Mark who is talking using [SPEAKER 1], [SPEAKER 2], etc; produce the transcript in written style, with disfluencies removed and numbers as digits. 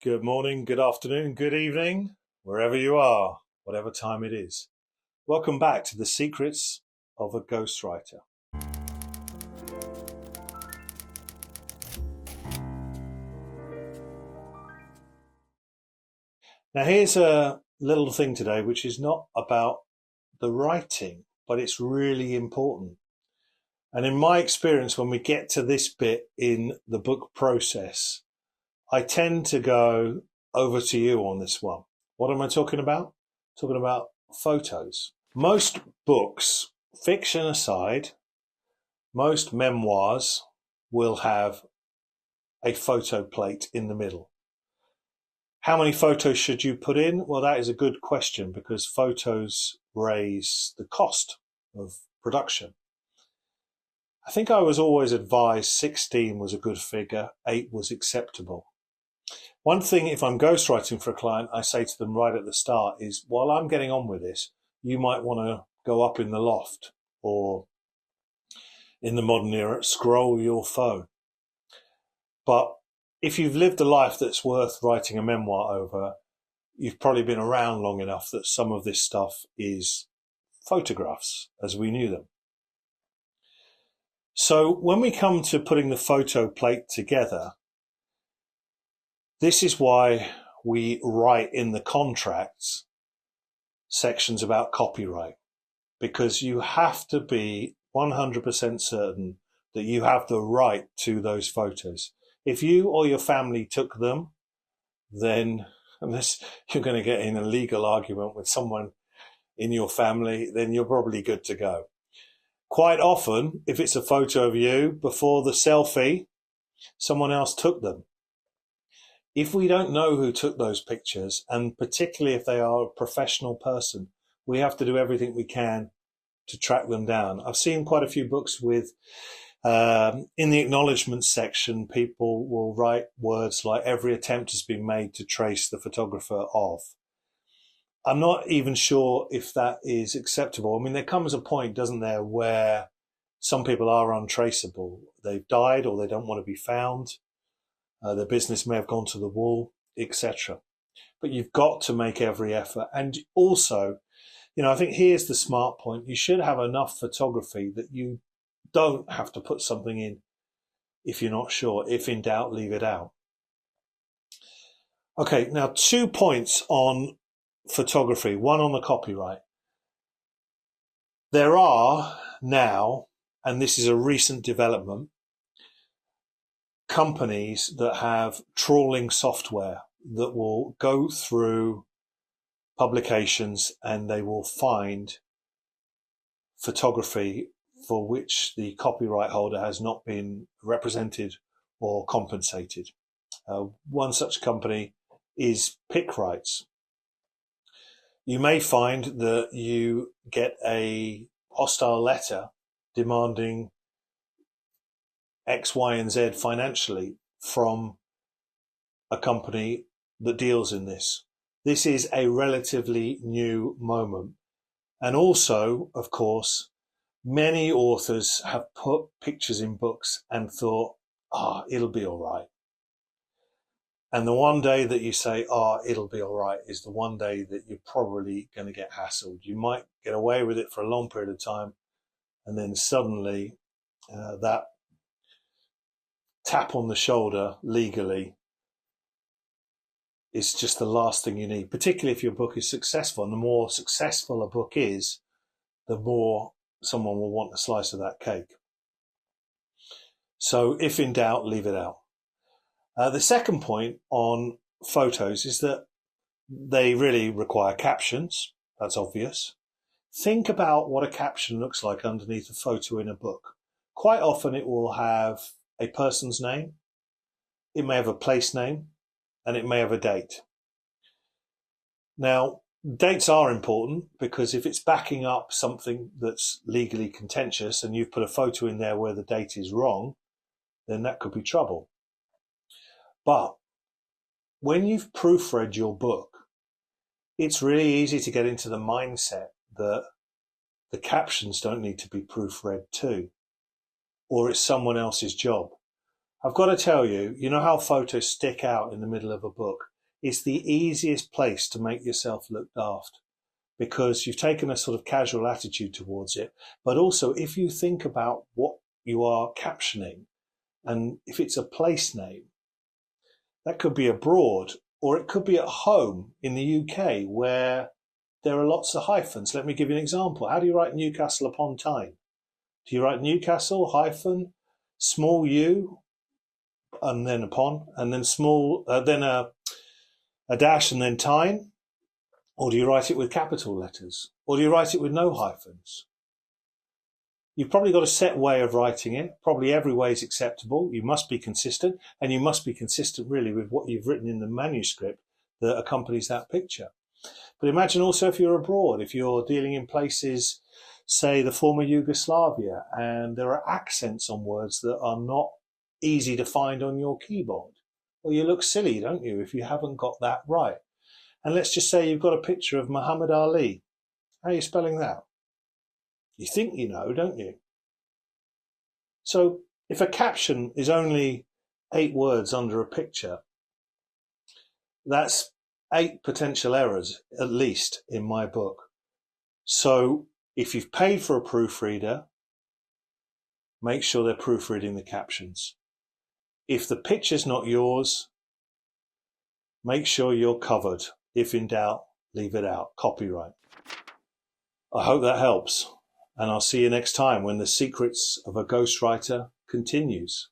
[SPEAKER 1] Good morning, good afternoon, good evening, wherever you are, whatever time it is. Welcome back to the Secrets of a Ghostwriter. Now, here's a little thing today which is not about the writing, but it's really important. And in my experience, when we get to this bit in the book process, I tend to go over to you on this one. What am I talking about? Talking about photos. Most books, fiction aside, most memoirs will have a photo plate in the middle. How many photos should you put in? Well, that is a good question because photos raise the cost of production. I think I was always advised 16 was a good figure, 8 was acceptable. One thing, if I'm ghostwriting for a client, I say to them right at the start is, while I'm getting on with this, you might want to go up in the loft or in the modern era, scroll your phone. But if you've lived a life that's worth writing a memoir over, you've probably been around long enough that some of this stuff is photographs as we knew them. So when we come to putting the photo plate together, this is why we write in the contracts sections about copyright, because you have to be 100% certain that you have the right to those photos. If you or your family took them, then unless you're going to get in a legal argument with someone in your family, then you're probably good to go. Quite often, if it's a photo of you, before the selfie, someone else took them. If we don't know who took those pictures, and particularly if they are a professional person, we have to do everything we can to track them down. I've seen quite a few books with, in the acknowledgement section, people will write words like every attempt has been made to trace the photographer of. I'm not even sure if that is acceptable. I mean, there comes a point, doesn't there, where some people are untraceable. They've died or they don't want to be found. Their business may have gone to the wall, etc. But you've got to make every effort. And also, I think here's the smart point. You should have enough photography that you don't have to put something in if you're not sure. If in doubt, leave it out. Okay, now 2 points on photography, one on the copyright. There are now, and this is a recent development, companies that have trawling software that will go through publications and they will find photography for which the copyright holder has not been represented or compensated. One such company is Pick Rights. You may find that you get a hostile letter demanding X, Y, and Z financially from a company that deals in this. This is a relatively new moment. And also, of course, many authors have put pictures in books and thought, it'll be all right. And the one day that you say, it'll be all right, is the one day that you're probably going to get hassled. You might get away with it for a long period of time, and then suddenly that tap on the shoulder legally is just the last thing you need, particularly if your book is successful. And the more successful a book is, the more someone will want a slice of that cake. So if in doubt, leave it out. The second point on photos is that they really require captions. That's obvious. Think about what a caption looks like underneath a photo in a book. Quite often it will have a person's name, it may have a place name, and it may have a date. Now, dates are important because if it's backing up something that's legally contentious and you've put a photo in there where the date is wrong, then that could be trouble. But when you've proofread your book, it's really easy to get into the mindset that the captions don't need to be proofread too, or it's someone else's job. I've got to tell you, you know how photos stick out in the middle of a book? it's the easiest place to make yourself look daft, because you've taken a sort of casual attitude towards it. But also, if you think about what you are captioning, and if it's a place name, that could be abroad, or it could be at home in the UK where there are lots of hyphens. Let me give you an example. How do you write Newcastle upon Tyne? Do you write Newcastle hyphen small u and then upon, and then small, then a dash and then Tyne? Or do you write it with capital letters? Or do you write it with no hyphens? You've probably got a set way of writing it. Probably every way is acceptable. You must be consistent, and you must be consistent really with what you've written in the manuscript that accompanies that picture. But imagine also if you're abroad, if you're dealing in places, say the former Yugoslavia, and there are accents on words that are not easy to find on your keyboard. Well, you look silly, don't you, if you haven't got that right. And let's just say you've got a picture of Muhammad Ali. How are you spelling that? You think you know, don't you? So if a caption is only 8 words under a picture, that's 8 potential errors, at least, in my book. So if you've paid for a proofreader, make sure they're proofreading the captions. If the picture's not yours, make sure you're covered. If in doubt, leave it out. Copyright. I hope that helps. And I'll see you next time when the secrets of a ghostwriter continues.